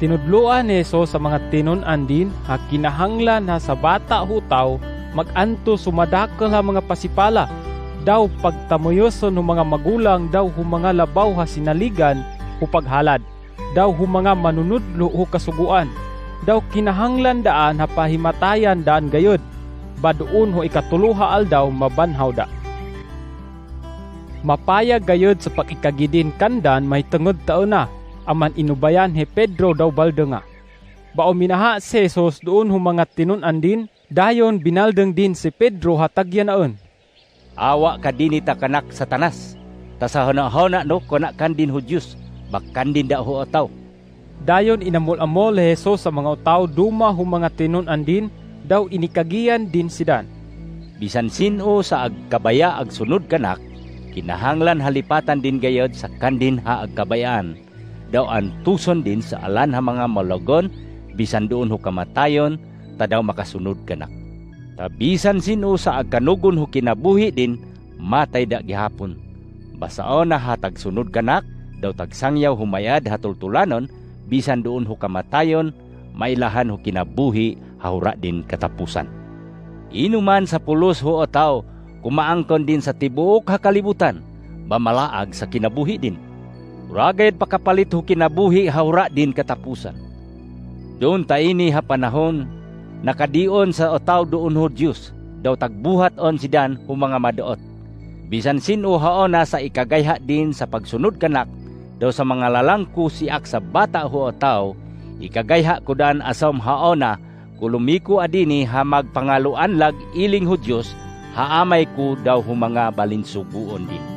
Tinudloan ni Jesus sa mga tinun-an din ha kinahanglan na sa bata hutaw maganto sumadakkel ha mga pasipala. Daw pagtamuyoson ng mga magulang daw humanga labaw ha sinaligan o paghalad. Daw humanga manunudlo o kasuguan. Daw kinahanglan daan ha pahimatayan daan gayod. Baduon ho ikatuluha aldaw mabanhaw da. Mapayag gayod sa pakikagidin kandan may tengod taon na. Aman inubayan he Pedro daw balde nga. Bao minaha si Jesus doon humanga tinun-an din, dayon binaldeng din si Pedro hatagyan naon. Awa ka din ita kanak Satanas. Tasahona-hona no konak din Hudyos, bakkan din da ho ataw. Dayon inamol-amol he Jesus sa mga utaw duma humanga tinun-an din, daw inikagiyan din sidan. Bisan sino sa agkabaya agsunod kanak, kinahanglan halipatan din gayod sa kandin ha agkabayaan. Daw antuson din sa alan ha mga malogon, bisan doon ho kamatayon, ta daw makasunod kanak. Tabisan sino sa agkanugon ho kinabuhi din, matay da gihapon. Basaon na hatag sunod kanak, daw tagsangyaw humayad hatultulanon, bisan doon ho kamatayon, mailahan ho kinabuhi, hahura din katapusan. Inuman sa pulos ho o tao, kumaangkon din sa tibuok hakalibutan, bamalaag sa kinabuhi din. Ragayad pakapalit ho kinabuhi hahura din katapusan. Doon taini ha panahon, nakadion sa otaw doon ho Diyos, daw tagbuhat on sidan ho mga madoot. Bisan sino haona sa ikagayha din sa pagsunod kanak, daw sa mga lalangko siak sa bata ho otaw, ikagayha kudan asom haona, kulumiko adini ha magpangaluan lag iling ho Diyos, haamay ko daw ho mga balinsuguon din.